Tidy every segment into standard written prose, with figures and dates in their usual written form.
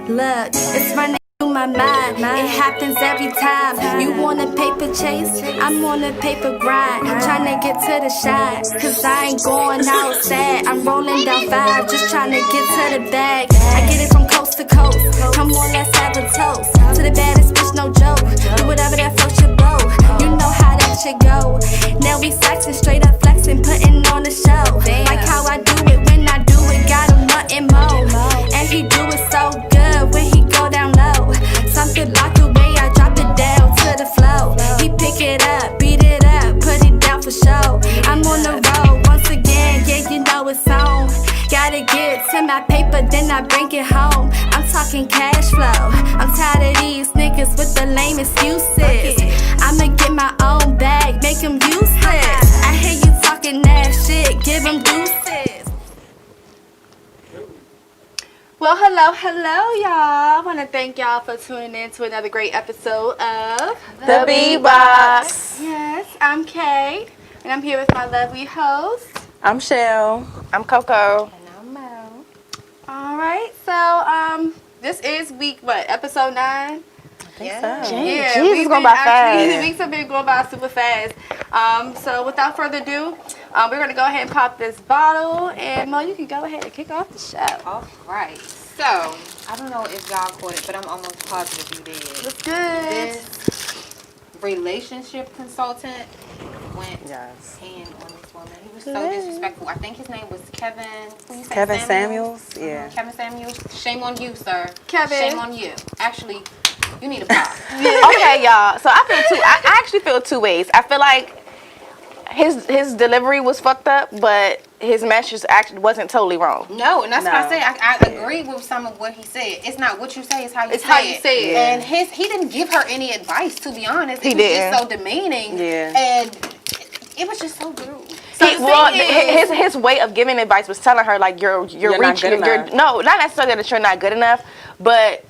Look, it's running through my mind. It happens every time. You want a paper chase? I'm on a paper grind. Trying to get to the shine. Cause I ain't going outside. I'm rolling down 5, just trying to get to the bag. I get it from coast to coast. Come on, let's have a toast. To the baddest bitch, no joke. Do whatever that floats your boat. You know how that shit go. Now we sexing, straight up flexing, putting on the show. Like how I do it when I do it, got him wanting more. And he do it so good when he go down low. Something about the way I drop it down to the flow. He pick it up, beat it up, put it down for show. I'm on the road once again, yeah, you know it's on. Gotta get to my paper, then I bring it home. I'm talking cash flow. I'm tired of these niggas with the lame excuses. I'ma get my own bag, make them useless. I hear you talking that shit, give them deuces. Well, hello, y'all. I want to thank y'all for tuning in to another great episode of The B-Box. Yes, I'm Kay, and I'm here with my lovely host. I'm Shell. I'm Coco. And I'm Mo. All right, so this is week what? Episode 9. Yeah. Yeah, Jeez, it's going by fast. Weeks have been going by super fast. So without further ado, we're gonna go ahead and pop this bottle, and Mo, you can go ahead and kick off the show. All right. So I don't know if y'all caught it, but I'm almost positive you did. What's good? This relationship consultant went in on this woman. He was so disrespectful. I think his name was Kevin. Who you say, Kevin Samuels? Yeah. Kevin Samuels. Shame on you, sir. Kevin. Shame on you. Actually, you need a pop. Okay, y'all. So I actually feel two ways. I feel like his delivery was fucked up, but his message actually wasn't totally wrong. No, and that's what I say. I agree with some of what he said. It's not what you say, it's how you It's say how it. you say it. And he didn't give her any advice, to be honest. He It was didn't. just so demeaning. Yeah. And it was just so rude. So His way of giving advice was telling her like you're not reaching. good enough. No, not necessarily that you're not good enough, but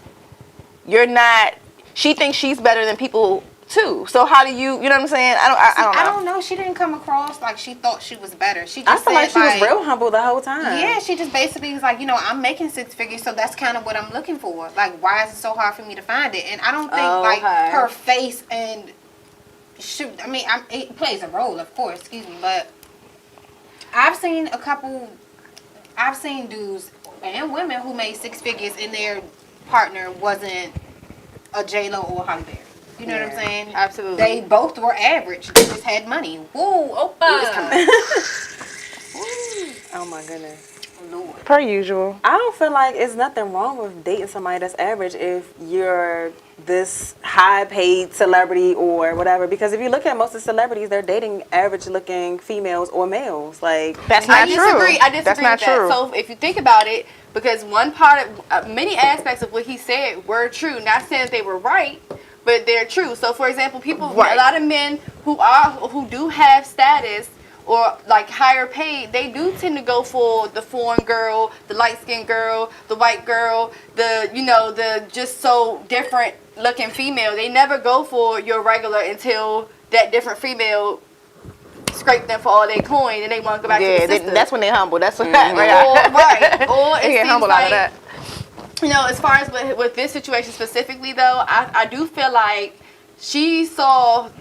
you're not. She thinks she's better than people too. So how do you know what I'm saying? I don't know. She didn't come across like she thought she was better. She I just feel said, like she was real humble the whole time. Yeah, she just basically was like, I'm making 6 figures, so that's kind of what I'm looking for. Like, why is it so hard for me to find it? And I don't think her face and it plays a role, of course. Excuse me, but I've seen dudes and women who made 6 figures and their partner wasn't a J-Lo or a Halle Berry. You know what I'm saying? Absolutely. They both were average. They just had money. Woo, Opa. Oh my goodness. Lord. Per usual. I don't feel like it's nothing wrong with dating somebody that's average if you're this high paid celebrity or whatever. Because if you look at most of the celebrities, they're dating average looking females or males. Like That's I not disagree. true. I disagree That's not with that. true. So if you think about it, because one part of many aspects of what he said were true. Not saying that they were right, but they're true. So for example, a lot of men who do have status or like higher paid, they do tend to go for the foreign girl, the light skinned girl, the white girl, the just so different looking female. They never go for your regular until that different female scrape them for all their coin and they want to go back to the sister. That's when they humble. That's what Or it they get seems humble like, out of that. As far as with this situation specifically though, I do feel like she saw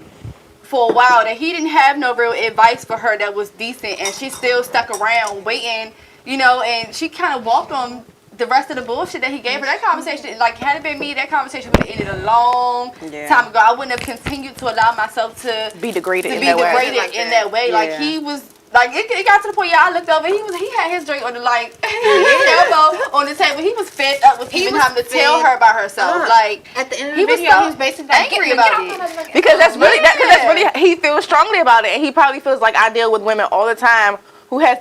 for a while that he didn't have no real advice for her that was decent, and she still stuck around waiting, and she kind of walked on the rest of the bullshit that he gave her. That conversation, like, had it been me, that conversation would have ended a long time ago. I wouldn't have continued to allow myself to be degraded in that way. Like, he was, like, it got to the point, I looked over, he had his drink on the, like, elbow on the table. He was fed up with even having to tell her about herself. Like, at the end of the video, he was basically angry about it. Because that's really, he feels strongly about it, and he probably feels like I deal with women all the time who have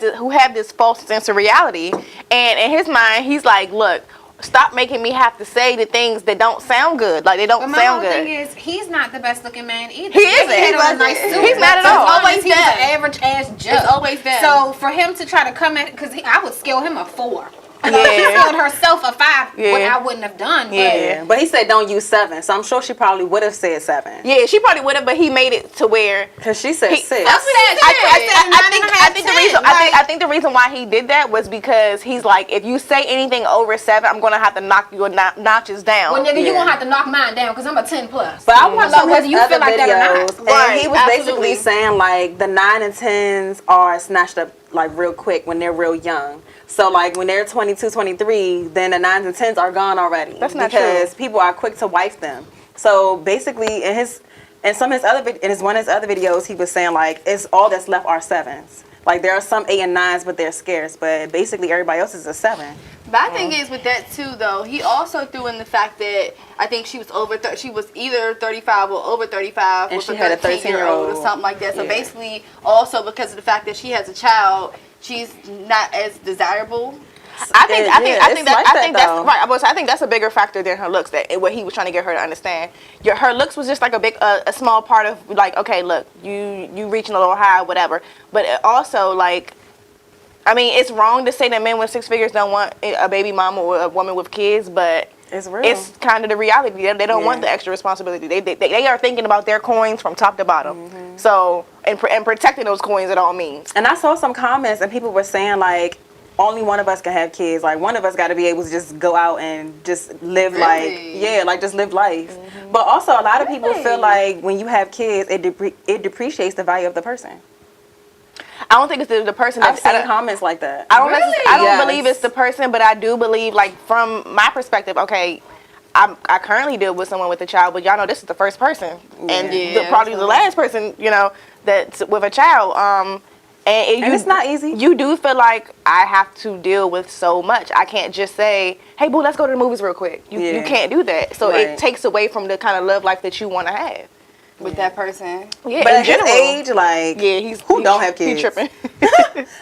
this false sense of reality, and in his mind, he's like, look, stop making me have to say the things that don't sound good. Like, they don't sound good. The thing is, he's not the best looking man either. He isn't. He's not at all. Always he's an average ass joke. It's always them. So for him to try to come in, because I would scale him a 4. Yeah. She scaled herself a 5. what I wouldn't have done. Yeah. But he said don't use 7, so I'm sure she probably would have said 7. Yeah, she probably would have, but he made it to where. Because she said 6. That's what I think the reason why he did that was because he's like, if you say anything over 7, I'm gonna have to knock your notches down. Well, nigga, you gonna have to knock mine down because I'm a 10 plus. But I watched some of whether his you other feel like that or videos, not. and he was basically saying like the 9 and 10s are snatched up like real quick when they're real young. So like when they're 22, 23, then the 9s and 10s are gone already. That's not because true. people are quick to wife them. So basically, in one of his other videos, he was saying like it's all that's left are 7s. Like there are some 8 and 9s, but they're scarce. But basically, everybody else is a 7. My thing is with that too, though. He also threw in the fact that I think she was she was either 35 or over 35 And with she a had a 13-year-old or 13-year-old. something like that. So Yeah. basically, also because of the fact that she has a child, she's not as desirable. I think it's like that, that's though. right. I think that's a bigger factor than her looks. That what he was trying to get her to understand. Her looks was just like a small part of like, okay, look, you reaching a little high, whatever. But it also like, I mean, it's wrong to say that men with 6 figures don't want a baby mama or a woman with kids, but It's real. it's kind of the reality. They don't want the extra responsibility. They are thinking about their coins from top to bottom. So and protecting those coins at all means. And I saw some comments, and people were saying like, only one of us can have kids. Like one of us got to be able to just go out and just live just live life. But also, a lot of people feel like when you have kids, it depreciates the value of the person. I don't think it's the person. I've seen comments like that. I don't Yes. believe it's the person, but I do believe, like, from my perspective, okay, I currently deal with someone with a child, but y'all know this is the first person, and probably the last person, you know, that's with a child. And it's not easy. You do feel like I have to deal with so much. I can't just say, hey, boo, let's go to the movies real quick. You can't do that. So Right. it takes away from the kind of love life that you want to have. With that person. Yeah, But in at his general. age, like, Yeah, who don't have kids? He tripping.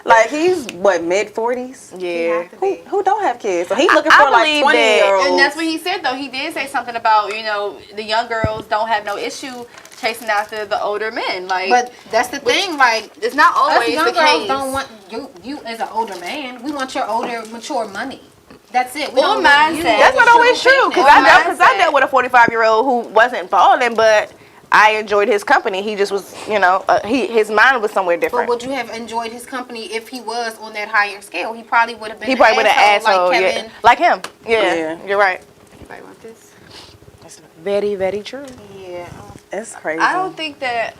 Like he's what, mid-40s? Yeah. Who don't have kids? So he's looking I for like believe 20-year-olds. And that's what he said, though. He did say something about, you know, the young girls don't have no issue chasing after the older men. Like, But that's the thing, like, it's not us always young the girls case. don't want you as an older man. We want your older, mature money. That's it. We Or don't want you mindset. That's with not always your true, because business. I dealt with a 45-year-old who wasn't balling, but I enjoyed his company. He just was, you know, his mind was somewhere But different. would you have enjoyed his company if he was on that higher scale? He probably would have been. He probably would have asshole, like yeah, Kevin. like him. Yeah, Yeah. you're right. Anybody want this? That's very, very true. Yeah. It's crazy. I don't think that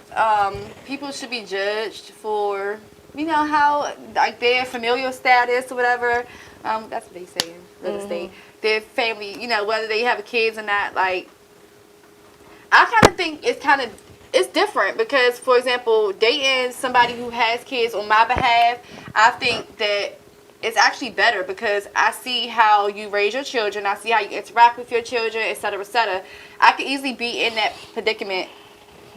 people should be judged for, you know, how, like, their familial status or whatever. That's what they say in real estate. Their family, you know, whether they have kids or not. Like, I kind of think it's different because, for example, dating somebody who has kids on my behalf, I think that it's actually better because I see how you raise your children, I see how you interact with your children, et cetera, et cetera. I could easily be in that predicament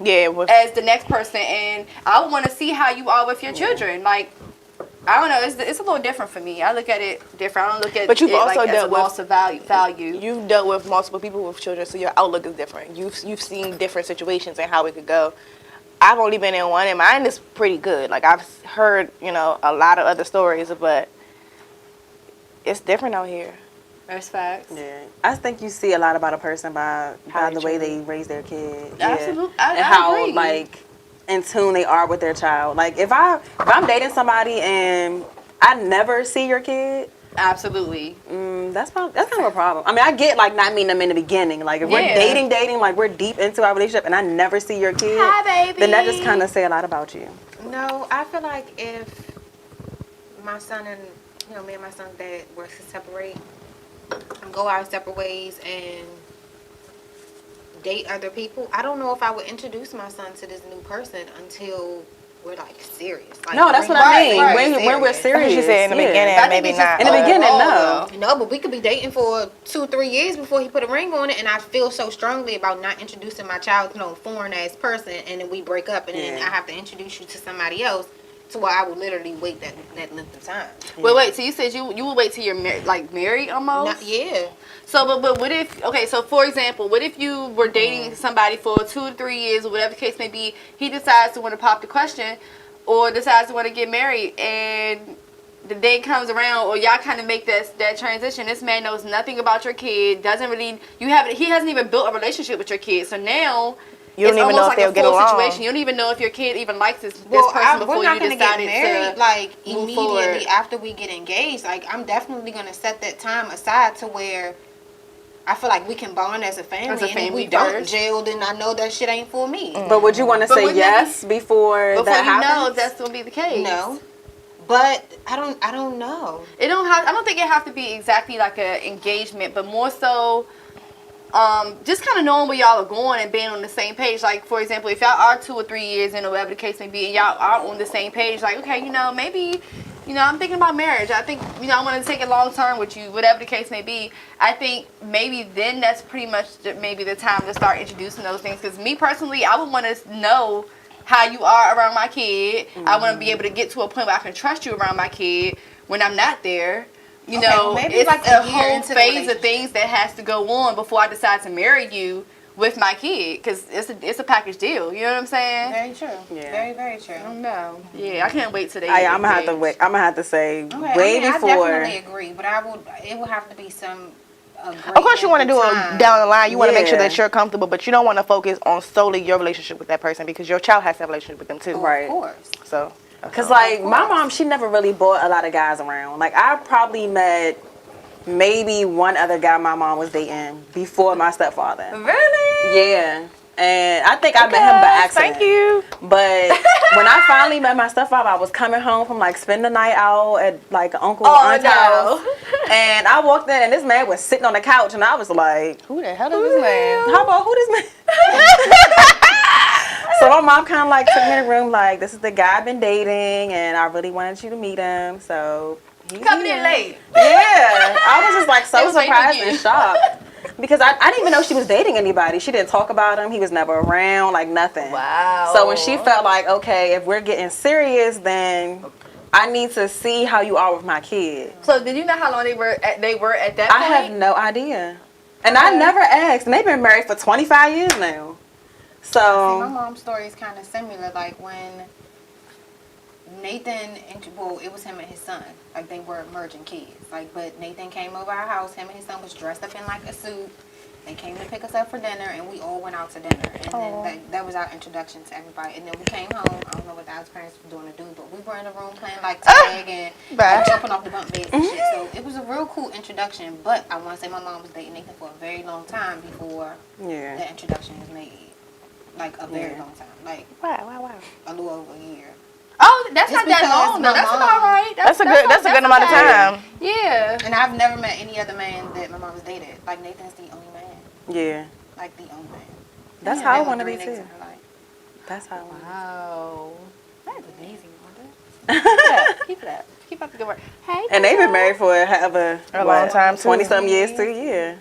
Yeah, with, as the next person, and I want to see how you are with your children. Like, I don't know, it's a little different for me. I look at it different. I don't look at But you've it also like as a dealt with- loss of value. you've dealt with multiple people with children, so your outlook is different. You've seen different situations and how it could go. I've only been in one, and mine is pretty good. Like, I've heard, you know, a lot of other stories, but it's different out here. That's facts. Yeah, I think you see a lot about a person by How the they way treat they raise their kid. Yeah. Absolutely. I And how agree. like in tune they are with their child. Like if I'm dating somebody and I never see your kid, Absolutely. that's kind of a problem. I mean, I get like not meeting them in the beginning. Like if we're Yeah. dating, like we're deep into our relationship, and I never see your kid, Hi, baby. then that just kind of say a lot about you. No, I feel like if my son and me and my son's dad were to separate, go our separate ways, and date other people, I don't know if I would introduce my son to this new person until we're like serious. Like, No, that's what I mean. When we're That's serious, what you said in the yeah. beginning, I think maybe it's just not. In the beginning, no. No, but we could be dating for 2-3 years before he put a ring on it, and I feel so strongly about not introducing my child to no foreign ass person, and then we break up, and then Yeah. I have to introduce you to somebody else, to where I would literally wait that length of time. Wait, so you said you would wait till you're married almost? Not, yeah. So, but what if, okay, so for example, what if you were dating somebody for 2 to 3 years or whatever the case may be, he decides to want to pop the question or decides to want to get married, and the day comes around, or y'all kind of make that transition. This man knows nothing about your kid. Doesn't really. He hasn't even built a relationship with your kid. So now. You don't even know if they'll get along. Situation. You don't even know if your kid even likes this person before we're not you gonna get decided married to like move immediately forward. after we get engaged. Like I'm definitely gonna set that time aside to where I feel like we can bond as a family. As a and if family we don't first. jail, then I know that shit ain't for me. But would you want to say wouldn't it yes before before that you know happens? if that's gonna be the case. No, but I don't know. It don't have. I don't think it have to be exactly like an engagement, but more so, just kind of knowing where y'all are going and being on the same page. Like for example, if y'all are 2 or 3 years in, or whatever the case may be, and y'all are on the same page, like okay, maybe. I'm thinking about marriage. I think, I want to take it long term with you, whatever the case may be. I think maybe then that's pretty much maybe the time to start introducing those things. Because me personally, I would want to know how you are around my kid. I want to be able to get to a point where I can trust you around my kid when I'm not there. Maybe it's like a a year whole into the phase of relationship. things that has to go on before I decide to marry you with my kid. Because it's a package deal. You know what I'm saying? Very true. Yeah. Very, very true. No. Yeah, I can't wait till they I'm gonna have to engaged. wait. I'm gonna have to say Okay, way I before. definitely agree, but it would have to be some. Of course, you want to do it down the line. You want to make sure Yeah. that you're comfortable, but you don't want to focus on solely your relationship with that person because your child has to have a relationship with them too. Right. Of course. So, Cause like my mom, she never really brought a lot of guys around. Like I probably met maybe one other guy my mom was dating before my stepfather. Really? Yeah. And I think I met him by accident. Thank you. But when I finally met my stepfather, I was coming home from like spending the night out at like uncle or aunt's house. And I walked in and this man was sitting on the couch and I was like, Who the hell is this man? how about who this man? So my mom kind of like took me in the room like, this is the guy I've been dating and I really wanted you to meet him. So he's Coming here. in late. Yeah. I was just like It so was waiting surprised for you. and shocked. Because I didn't even know she was dating anybody. She didn't talk about him. He was never around, like nothing. Wow. So when she felt like, okay, if we're getting serious, then I need to see how you are with my kid. So did you know how long they were at that I point? have no idea. And I never asked. And they've been married for 25 years now. See, my So, mom's story is kind of similar. Like when Nathan, it was him and his son. Like they were merging kids. Like, but Nathan came over our house. Him and his son was dressed up in like a suit. They came to pick us up for dinner, and we all went out to dinner. And then that was our introduction to everybody. And then we came home. I don't know what the Alex parents were doing to do, but we were in the room playing like tag and like, jumping off the bunk beds and shit. So it was a real cool introduction. But I want to say my mom was dating Nathan for a very long time before yeah. the introduction was made. Like a very long time. Like Wow. a little over a year. Oh, that's Just not that because long though. my That's mom- about right. That's a good amount of okay. time. Yeah. And I've never met any other man that my mom has dated. Like Nathan's the only man. Yeah. Like the only man. That's She's how I been want to with be 3 niggas too. in her life. That's how I want to Wow. That's amazing, Wanda. Keep it up. Keep up the good work. Hey. And they've been girl. married for a long time, too. 20-some years too, yeah.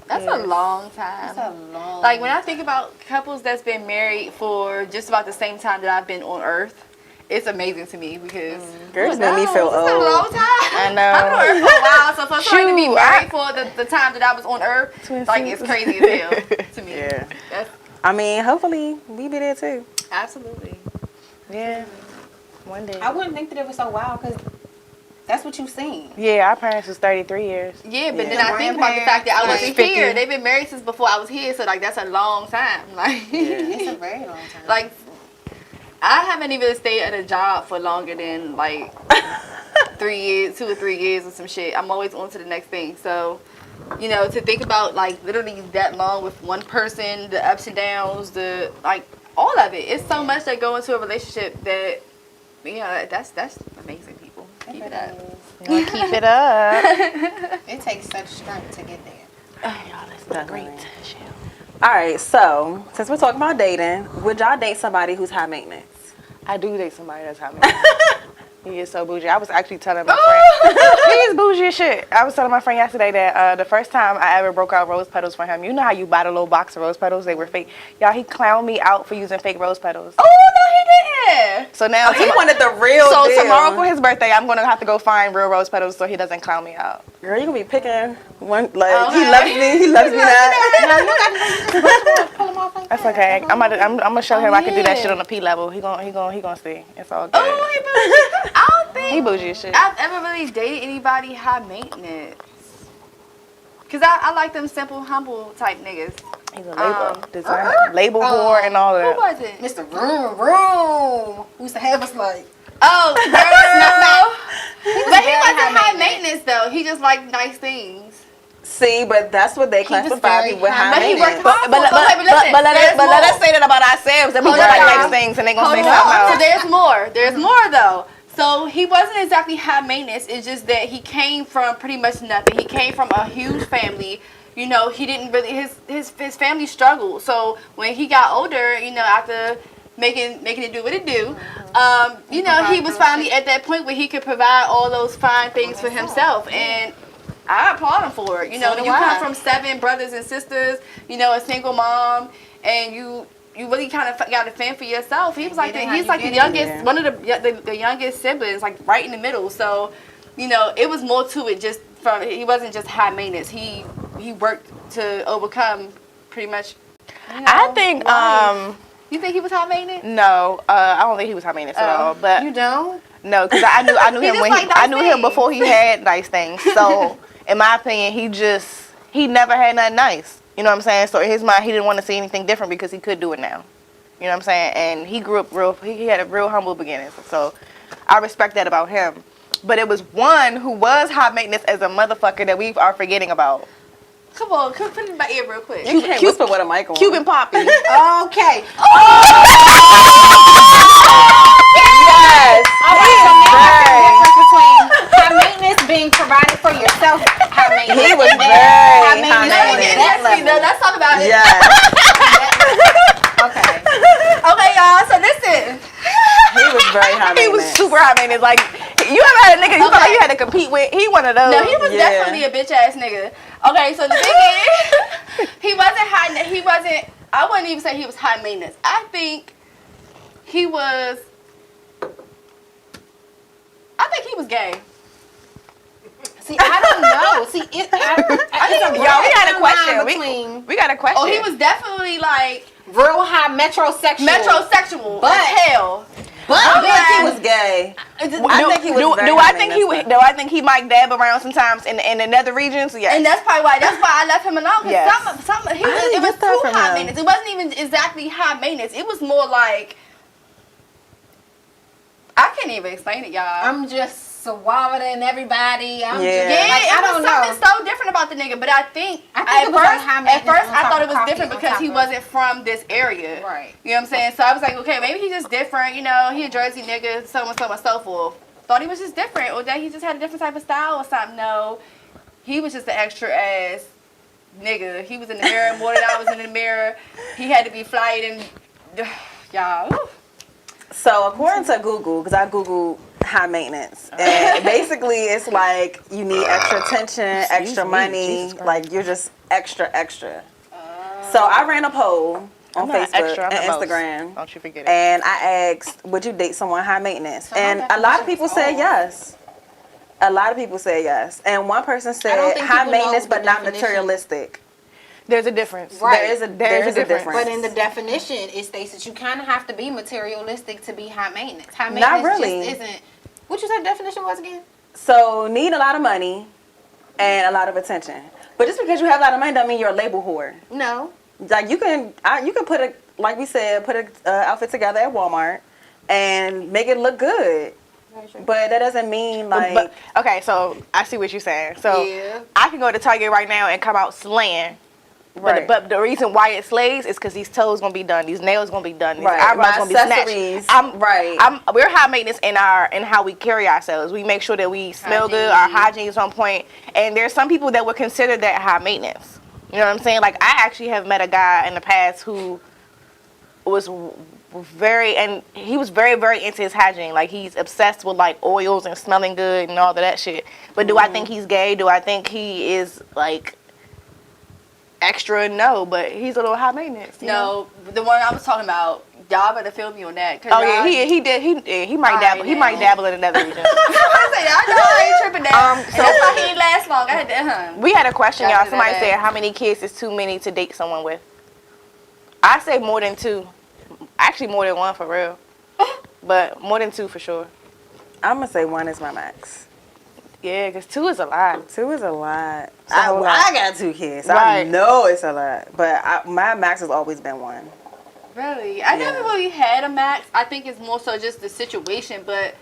That's a long time. That's a long. Like when I think about couples that's been married for just about the same time that I've been on Earth, it's amazing to me because Girls make me feel it's been a old. long time. I I've been on know. Earth for a while, so for somebody to be Shoot, married for the time that I was on Earth, like it's crazy as hell to me. Yeah. That's I mean, hopefully we be there too. absolutely. Yeah. One day. I wouldn't think that it was so wild because that's what you've seen. Yeah, our parents was 33 years. Yeah, but Yeah. then I think about the fact that I wasn't 50. here. They've been married since before I was here, so like that's a long time. Like, It's a very long time. like I haven't even stayed at a job for longer than like 3 years, 2 or 3 years or some shit. I'm always on to the next thing. So, to think about like literally that long with one person, the ups and downs, the like all of it. It's so much that go into a relationship that that's amazing, people. Keep it up. You wanna keep it up. It takes such strength to get there. Definitely. All right, so since we're talking about dating, would y'all date somebody who's high maintenance? I do date somebody that's hot. He is so bougie. I was actually telling my friend. He's bougie as shit. I was telling my friend yesterday that the first time I ever broke out rose petals for him, you know how you buy the little box of rose petals? They were fake. Y'all, he clowned me out for using fake rose petals. Oh no, he didn't. So now He wanted the real so deal. tomorrow for his birthday, I'm gonna have to go find real rose petals so he doesn't clown me out. Girl, you gonna be picking one like Okay. he loves me that. Pull them off like That's that. okay. I'm gonna show him I can do that shit on the P level. He gonna see. It's all good. Oh, he bougie. I don't don't think He bougie as shit. I've ever really dated anybody high maintenance. Cause I like them simple, humble type niggas. He's a label designer, label whore, and all Who that. was it? Mr. Vroom Vroom. Who used to have us like. Oh, girl. But he wasn't very high high maintenance though. He just liked nice things. See, but that's what they was classify very people with high But he maintenance. worked hard. But let us say that about ourselves. That we Hold like on. nice things, and they gonna say Hold something on. So else. there's more. There's more though. So he wasn't exactly high maintenance. It's just that he came from pretty much nothing. He came from a huge family. You know, he didn't really his family struggled. So when he got older, you know, after making it do what it do, you know, he was finally at that point where he could provide all those fine things for himself. And I applaud him for it. You know, So do you I. come from 7 brothers and sisters, you know, a single mom, and you really kind of got to fend for yourself. He was like get it how he's you like the get it. youngest, Yeah. one of the youngest siblings, like right in the middle. So, you know, it was more to it. Just from he wasn't just high maintenance. He worked to overcome pretty much. You know, I think life. You think he was high maintenance? no, I don't think he was high maintenance at all. But You don't? no, because I knew He him just when like I nice knew him things. before he had nice things. So in my opinion, he never had nothing nice. You know what I'm saying? So in his mind, he didn't want to see anything different because he could do it now. You know what I'm saying? And he grew up he had a real humble beginning. So I respect that about him. But it was one who was high maintenance as a motherfucker that we are forgetting about. Come on, put it in my ear real quick. You can't whisper with a mic on. Cuban Poppy. Okay. Yes. All right, so now what's the difference between high maintenance being provided for yourself, high maintenance? He was and very high high maintenance Let me on get that interesting, though. level. Let's talk about it. Yes. Okay. Okay, y'all. So listen. He was very high He was maintenance. super high maintenance. Like, you ever had a nigga you felt like you had to compete with? He one of those. No, he was Yeah. definitely a bitch ass nigga. Okay, so the thing is, he wasn't high. He wasn't. I wouldn't even say he was high maintenance. I think he was. I think he was gay. See, I don't know. See, it's a Yo, we got a question. line between We got a question. Oh, he was definitely like real high metrosexual. metrosexual. But- as hell. But I think then- he was gay. I do, think he was do, very do I think he high-maintenance, do I think he might dab around sometimes in the nether regions? Yes. And that's probably why. That's why I left him alone. Cause Yes. it didn't was get that too from high him. maintenance. It wasn't even exactly high maintenance. It was more like I can't even explain it, y'all. I'm just suaver than everybody. I'm Yeah. just like, I it don't was know. something so different about the nigga. But I think it at was like first, high at maintenance first on I top thought of it was coffee different on because top he of- wasn't from this area. Right. You know what I'm saying? So I was like, okay, maybe he's just different. You know, he a Jersey nigga, so and so and so forth. Thought he was just different, or that he just had a different type of style or something. No, he was just an extra ass nigga. He was in the mirror more than I was in the mirror. He had to be flight and y'all. Whew. So according to Google, because I Googled high maintenance, and basically it's like you need extra attention, extra me, money, Jesus Christ. like you're just extra. So I ran a poll on I'm not Facebook extra, I'm and the most. Instagram, Don't you forget it. and I asked, would you date someone high maintenance? So my And a lot of definition people is said all. yes. A lot of people said yes. And one person don't said think high people know maintenance the but not definition. materialistic. There's a difference. Right. There is a difference. But in the definition, it states that you kind of have to be materialistic to be high maintenance. High Not maintenance really. just isn't. What you said the definition was again? So need a lot of money and a lot of attention. But just because you have a lot of money don't mean you're a label whore. No. Like you can put a, like we said, put a outfit together at Walmart and make it look good. But that doesn't mean like But okay, so I see what you're saying. So Yeah. I can go to Target right now and come out slaying. Right. But the reason why it slays is because these toes gonna be done, these nails gonna be done, these Right. eyebrows My gonna be accessories, snatched. We're high maintenance in how we carry ourselves. We make sure that we smell good, our hygiene is on point. And there's some people that would consider that high maintenance. You know what I'm saying? Like I actually have met a guy in the past who was he was very, very into his hygiene. Like he's obsessed with like oils and smelling good and all of that shit. But do I think he's gay? Do I think he is like extra? No, but he's a little high maintenance. you know? No, the one I was talking about. Y'all better feel me on that. Oh yeah, he might dabble. He might dabble in another region. I know I ain't tripping now. And so- that's why he didn't last long. I had to, We had a question, Gotta y'all. do Somebody that. said how many kids is too many to date someone with? I say more than 2. Actually, more than 1 for real. But more than 2 for sure. I'm gonna say 1 is my max. Yeah, because 2 is a lot. 2 is a lot. a whole lot. I got 2 kids. So I Right. know it's a lot, but my max has always been 1. Really? I never really had a max. I think it's more so just the situation, but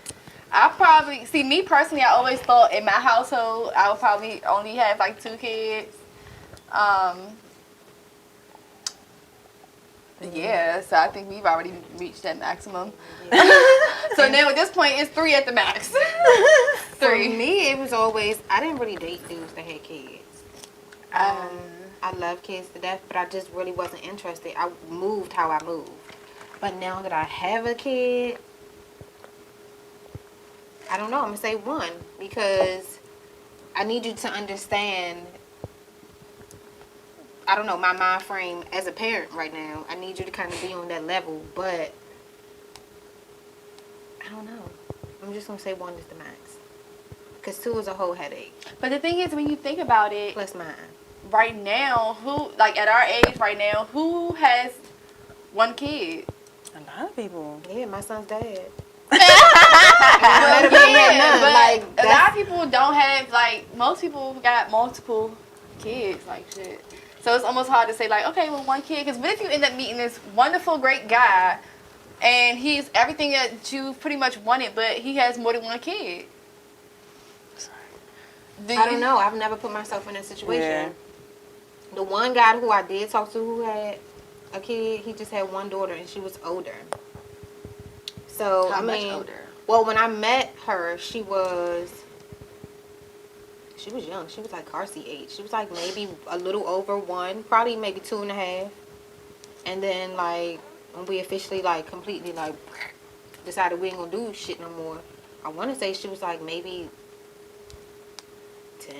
I probably, see, me personally, I always thought in my household, I would probably only have like 2 kids. Yeah, so I think we've already reached that maximum. So now at this point, it's 3 at the max. For 3. me, it was always, I didn't really date dudes that had kids. I love kids to death, but I just really wasn't interested. I moved how I moved. But now that I have a kid, I don't know, I'm going to say 1 because I need you to understand, I don't know, my mind frame as a parent right now. I need you to kind of be on that level, but I don't know. I'm just going to say 1 is the max. Because 2 is a whole headache. But the thing is, when you think about it, Plus mine. right now, who, like at our age right now, who has 1 kid? A lot of people. Yeah, my son's dad. Well, better be yeah, none. but Like, a lot of people don't have, like, most people got multiple kids, like shit. So it's almost hard to say, like, okay, well, 1 kid, because what if you end up meeting this wonderful, great guy, and he's everything that you pretty much wanted, but he has more than 1 kid? I don't know. I've never put myself in that situation. Yeah. The one guy who I did talk to who had a kid, he just had 1 daughter and she was older. So, How I much mean, older? well, when I met her, she was young. She was like car seat age. She was like maybe a little over 1, probably maybe 2.5. And then like when we officially like completely like decided we ain't gonna do shit no more, I want to say she was like maybe 10.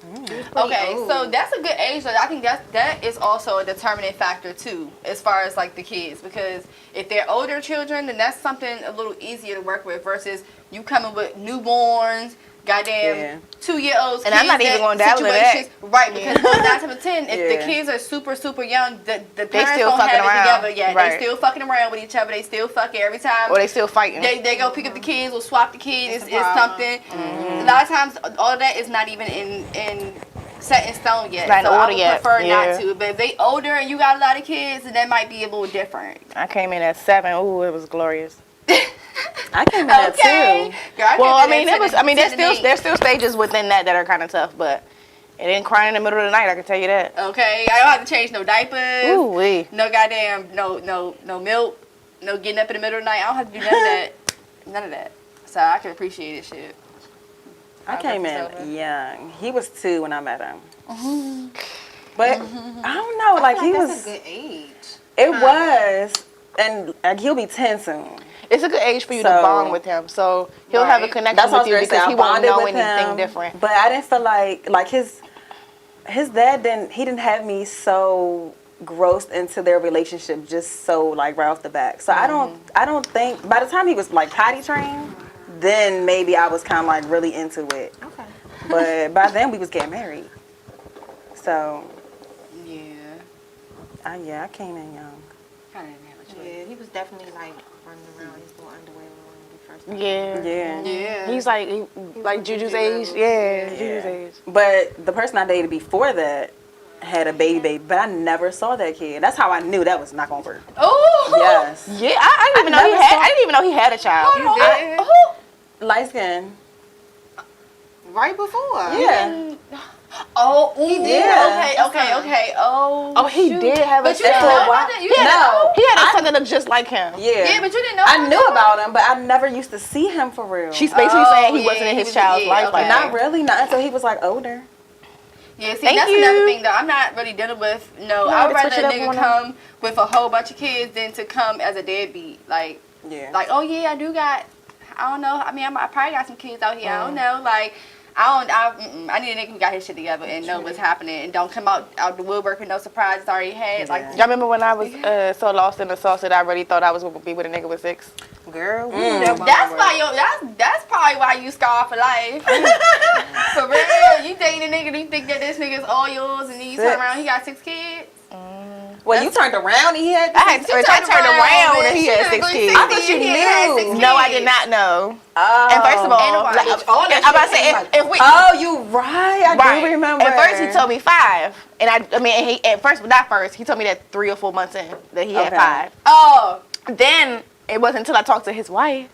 She was pretty Okay, old. so that's a good age. But I think that is also a determining factor too, as far as like the kids, because if they're older children, then that's something a little easier to work with versus you coming with newborns, goddamn 2-year-olds. And I'm not even gonna dabble in that. Right? Because 9 times out of 10, if the Yeah. kids are super super young, the parents still don't fucking have it around. together yet. Right. They still fucking around with each other. They still fucking every time. Or they still fighting. They go pick up the kids or swap the kids. That's It's a problem. something. A lot of times, all of that is not even in set in stone yet. Not in so I order would yet. prefer Yeah. not to. But if they older and you got a lot of kids, then that might be a little different. I came in at 7. Ooh, it was glorious. I came in at Okay. 2. Girl, Well, I came mean, in it was. at I mean, 10 and there's still stages within that are kind of tough, but it ain't crying in the middle of the night. I can tell you that. 8. Okay, I don't have to change no diapers. Ooh wee. No goddamn, no milk, no getting up in the middle of the night. I don't have to do none of that. None of that. So I can appreciate this shit. I came over. in young. He was 2 when I met him. But I don't know, like he that's was. a good age. It was, and like, he'll be 10 soon. It's a good age for you to So- bond with him, so he'll have a Right. connection That's what with I you was gonna because say. he I won't bonded know with anything him, different. But I didn't feel like his dad didn't have me so grossed into their relationship just so like right off the back. So I don't think by the time he was like potty trained, then maybe I was kind of like really into it. Okay. But by then we was getting married. So Yeah. I came in young. Kind of didn't have a choice. Yeah, he was definitely like running around his little underwear when we first. Yeah. Yeah. Yeah. He's like Juju's age. Yeah, Juju's age. But the person I dated before that had a baby, but I never saw that kid. That's how I knew that was not gonna work. Oh. Yes. Yeah, I didn't even know he never had. saw- I didn't even know he had a child. You did? Light skin. Right before. Yeah. Oh, he did. Okay. Oh, he shoot. did have But a you didn't child. know about that? You didn't No. know? He had a son that looked just like him. Yeah. Yeah, but you didn't know. I knew about him, but I never used to see him for real. She's basically Oh, saying he yeah, wasn't in he his was- child's yeah, life okay. like not that. really, not until he was like older. Yeah, see, Thank that's you. another thing though. I'm not really dealing with No, I would that's rather a what you nigga don't wanna- come with a whole bunch of kids than to come as a deadbeat. Like, Yeah. oh yeah, I do got. I don't know. I mean, I probably got some kids out here. I don't know. Like, I need a nigga who got his shit together and know what's happening and don't come out the woodwork with no surprises already had. Like, Y'all remember when I was so lost in the sauce that I really thought I was gonna be with a nigga with 6? Girl, we that's why that's probably why you scar for life. For real, you dating a nigga and you think that this nigga's all yours and then you turn 6. around he got 6 kids. Well, you turned around and he had. I turned around and he had 6 kids. I thought you knew. No, I did not know. Oh. And first of all, Ain't nobody- like, all that I'm about to shit say, like- if we. Oh, you right. I do remember. At first, he told me 5, and I mean, not first. He told me that 3 or 4 months in that he had Okay. 5. Oh, Then it wasn't until I talked to his wife,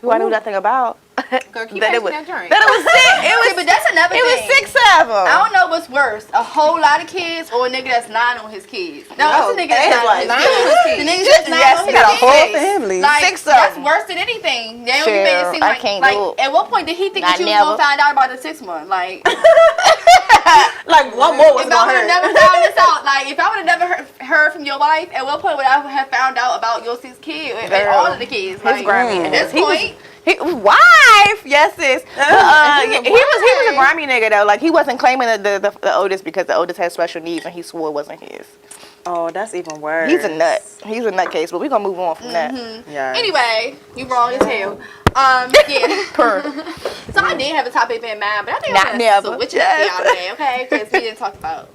who I knew nothing about, Girl, keep that passing it was that drink. that it was 6. It was but that's another it was thing. 6 of them. I don't know what's worse, a whole lot of kids or a nigga that's 9 on his kids. No, it's a nigga and that's 9 on his his kids. kids. The nigga that's 9 Yes, on he his got a kids. whole family. Like, 6 of that's them. worse than anything. They only Chill, made it seem I like, can't like do it. at what point did he think that Not you was never. gonna find out about the 6th one? Like, Like one more was if I gonna would have hurt. never found this out, like if I would have never heard from your wife, at what point would I have found out about your 6 kids and Girl, all of the kids? his Like, Grammy at this he was- point, wife, yes, sis. He was a grimy nigga though. Like he wasn't claiming the oldest because the oldest had special needs and he swore it wasn't his. Oh, that's even worse. He's a nut. He's a nutcase. But we're gonna move on from that. Yeah. anyway, you wrong as hell. Yeah. So I did have a topic in mind, but I think Not I'm never. gonna switch it up for y'all today, okay? Because we didn't talk about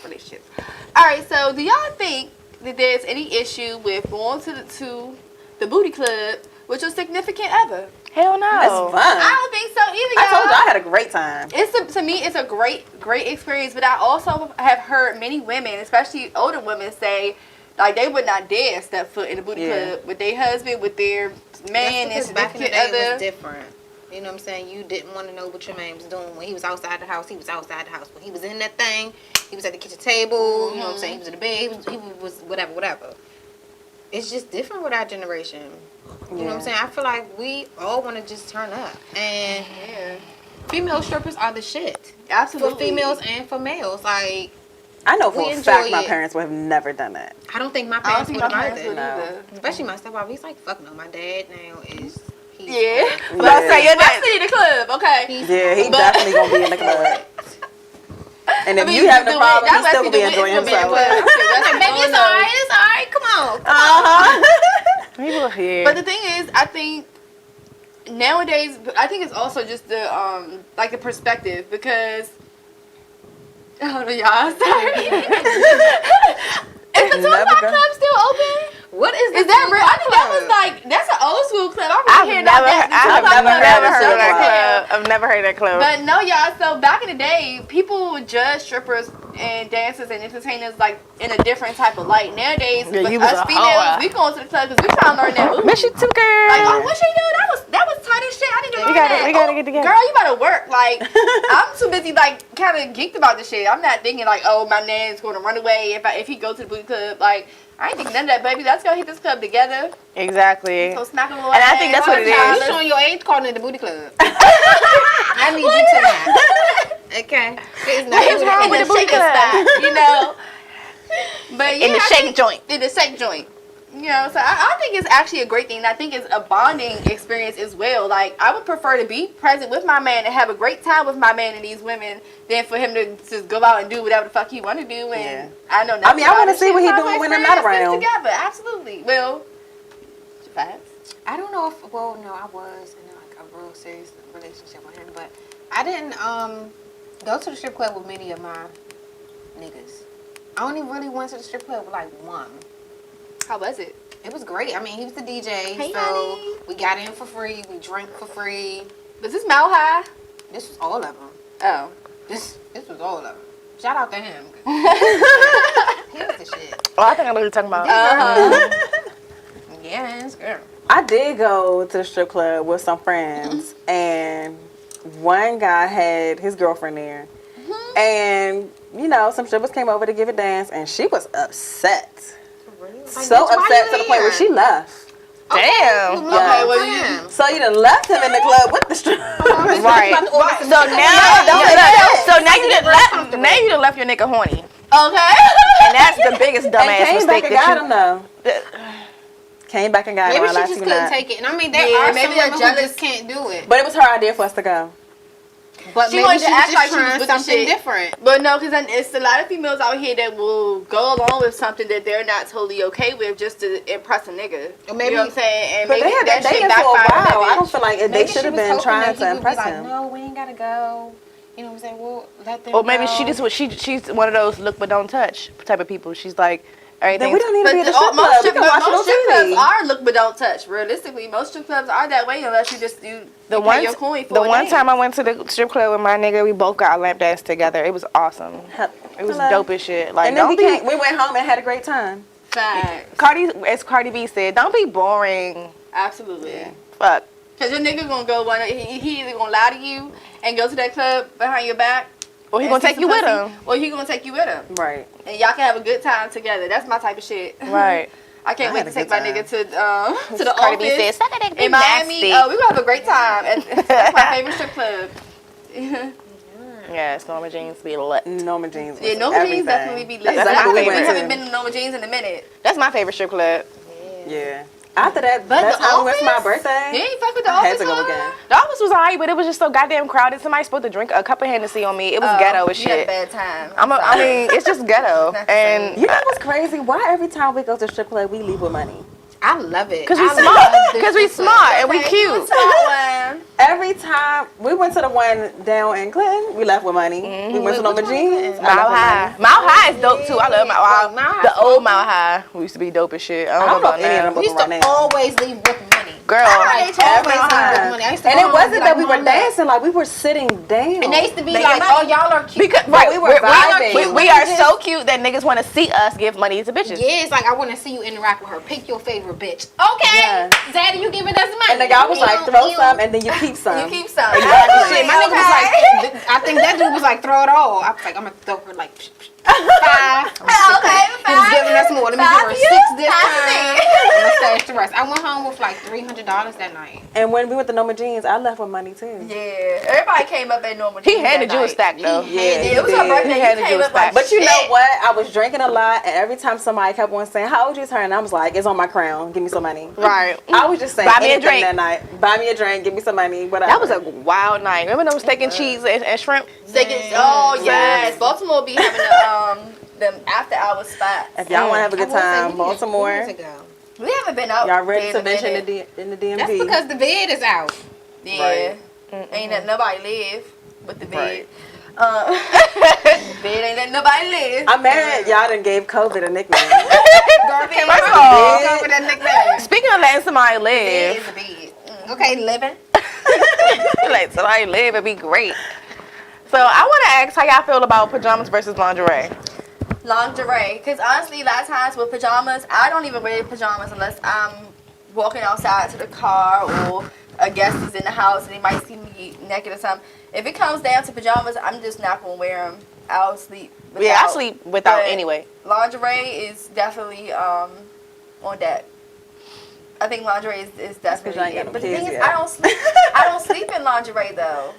relationships. All right. So do y'all think that there's any issue with going to the booty club with your significant other? Hell no. That's fun. I don't think so either. I told y'all. you I had a great time. To me, it's a great experience. But I also have heard many women, especially older women, say like they would not dare step foot in the booty club with their husband, with their man, and That's because back in the significant day it other. was different. You know what I'm saying? You didn't want to know what your man was doing. When he was outside the house, he was outside the house. When he was in that thing, he was at the kitchen table. You know what I'm saying? He was in the bed. He was whatever. It's just different with our generation. You know what I'm saying? I feel like we all want to just turn up. And female strippers are the shit. Absolutely. For females and for males. Like, I know We for a enjoy fact my it. parents would have never done that. I don't think my I don't parents think would my have parents would either. either. Especially my stepfather. He's like, fuck no. My dad now is... He's Yeah. Yeah. Let's say your My dad. city, the club, okay. Yeah, he But- definitely gonna be in the club. And if I mean, you having a the problem, way- he's still gonna be that's enjoying the way it's himself. gonna be. Baby, it's alright. It's alright. Come on. People here. But the thing is, I think nowadays, I think it's also just the like the perspective because. Oh no, y'all. Sorry. Is the Never 2 o'clock go. club still open? What is Is that real? I think that was like that's an old school club. I I've really hear never about that. I've The 2 o'clock never club. heard of that Yeah. club. I've never heard of that club. But no, y'all. So back in the day, people would judge strippers and dancers and entertainers like in a different type of light. Nowadays, Yeah, with you was us a females, hoe. we go to the club because we trying to learn that move. Miss you too, girl. Like, oh, what she do? That was tight as shit. I need to learn that. We gotta Oh, get together. Girl, you better work. Like, I'm too busy, like, kind of geeked about this shit. I'm not thinking like, oh, my man's going to run away if he go to the booty club. Like, I ain't thinking none of that, baby. Let's go hit this club together. Exactly. Go smack a little And I ass, think that's what it all is. that You shit. showing your age calling it the booty club. I need you to know. Okay. What is wrong In with the the booty shaker club? spot, you know. But yeah, In the I shake think- joint. In the shake joint. You know, so I think it's actually a great thing. And I think it's a bonding experience as well. Like, I would prefer to be present with my man and have a great time with my man and these women than for him to just go out and do whatever the fuck he want to do. And Yeah. I know. I mean, I wanna want see what he doing when I'm not around. Together, absolutely. Well, facts. I don't know if, well, no, I was in like a real serious relationship with him, but I didn't go to the strip club with many of my niggas. I only really went to the strip club with like one. How was it? It was great. I mean, he was the DJ, Hey, so honey. we got in for free. We drank for free. Was this Mile High? This was all of them. Oh. This was all of them. Shout out to him. He was the shit. Oh, I think I know what you're talking about. Yes, girl. I did go to the strip club with some friends, and one guy had his girlfriend there, and you know, some strippers came over to give a dance, and she was upset, so upset to the point where she left. Damn. Okay, well, you. So you done left him in the club with the strippers. Right. So now, now you done left your nigga horny, Okay. and that's the biggest And dumbass came back mistake and got that him though. Came back and got him. Maybe I she lied just to you couldn't not. take it. And I mean, there Yeah, are maybe some they're women who jealous. just can't do it. But it was her idea for us to go. But She maybe wanted she to was act just like she was trying with the something shit. different. But no, because it's a lot of females out here that will go along with something that they're not totally okay with just to impress a nigga. Or maybe- you know what I'm saying? And But maybe they had that been shit dating for a backfired on that while. I don't bitch. feel like they Maybe should have she was been hoping trying that he to would be impress like, him. No, we ain't gotta go. You know what I'm saying? We'll let them Or maybe go. she just she's one of those look but don't touch type of people. She's like, Everything. Then we don't need to be at the But strip club. We can watch it most strip on clubs TV. are look but don't touch. Realistically, most strip clubs are that way unless you pay your coin for the a one day. time I went to the strip club with my nigga, we both got lap dance together. It was awesome. It was Hello. dope as shit. Like, And then don't we went home and had a great time. Fact. as Cardi B said, don't be boring. Absolutely. Fuck. Cause your nigga gonna go he either gonna lie to you and go to that club behind your back, Or he and gonna see take some you with pussy, him. or he gonna take you with him, Right. and y'all can have a good time together. That's my type of shit. Right. I can't I wait had to a take my good nigga to the Cardi B said, office suck a dick, be in Miami. nasty. We gonna have a great time. That's my favorite strip club. Yes, Norma Jeans be lit. Norma Jeans. Yeah, was Noma everything. Jeans definitely be lit. That's exactly my what we We favorite. went haven't to. been to Noma Jeans in a minute. That's my favorite strip club. Yeah. After that, But that's the how we went for my office? birthday. You ain't fuck with the I had office. to go huh? again. The office was alright, but it was just so goddamn crowded. Somebody supposed to drink a cup of Hennessy on me. It was ghetto as You had a shit. bad time. I mean, it's just ghetto. That's And You know what's crazy? Why every time we go to strip club, we leave with money? I love it. because we I smart. love this Because we strip club. smart and we Okay, cute. you a tall one. Every time we went to the one down in Clinton, we left with money. We went to Norma Jeans. I Mile left with High. money. Mile High is dope too. I love Mile High. Well, Mile High's The old Mile High. We used to be dope as shit. I I don't know don't know about if any of now. them We used right to now. always leave with money. Girl. Like, Every always leave time. with money. I used to And go it home wasn't and be that we like, were "Mama." dancing, like we were sitting down. And they used to be They like, get oh, money. y'all are cute. Because we were vibing. we are so cute that niggas want to see us give money to bitches. Yeah, it's like, I want to see you interact with her. Pick your favorite bitch. Okay. Yeah. Daddy, you giving us money. And the guy was like, throw some and then you keep some. You keep some. Exactly. Shit, my nigga was like, I think that dude was like, throw it all. I was like, I'm going to throw her like 5. Okay, He was giving us more. Let me give her 6 this Five time. to me. I'm going to stash the rest. I went home with like $300 that night. And when we went to Norma Jeans, I left with money too. Yeah, everybody came up at normal. He Jeans handed that you a night. stack though. Yeah, Yeah, it was her did. birthday. He had He to came do a up like stack. But you know shit. what? I was drinking a lot, and every time somebody kept on saying, "How old you turn?" I was like, "It's on my crown. Give me some money." Right. I was just saying, Buy me a anything drink. that night. Buy me a drink. Give me some money. Whatever. That was a wild night. Remember them steak and cheese and shrimp? Oh yes, Baltimore be having them after hour spots. If y'all want to have a good I will say time, years Baltimore, ago. We haven't been out. y'all ready there to in a venture in minute. the DMV? That's because the vid is out. Yeah, Right. ain't let nobody live with the bed. Right. Bed ain't let nobody live. I'm mad y'all done gave COVID a nickname. First of all, Over that nickname. speaking of letting somebody Bed live, is a bed. Okay, living. let somebody live, it'd be great. So I want to ask how y'all feel about pajamas versus lingerie. Lingerie, because honestly, a lot of times with pajamas, I don't even wear pajamas unless I'm walking outside to the car or a guest is in the house and they might see me naked or something. If it comes down to pajamas, I'm just not gonna wear them. I'll sleep. Without. Yeah, I sleep without But anyway. Lingerie is definitely on deck. I think lingerie is definitely. you ain't got no But the kids thing is, yet. I don't sleep. I don't sleep in lingerie though.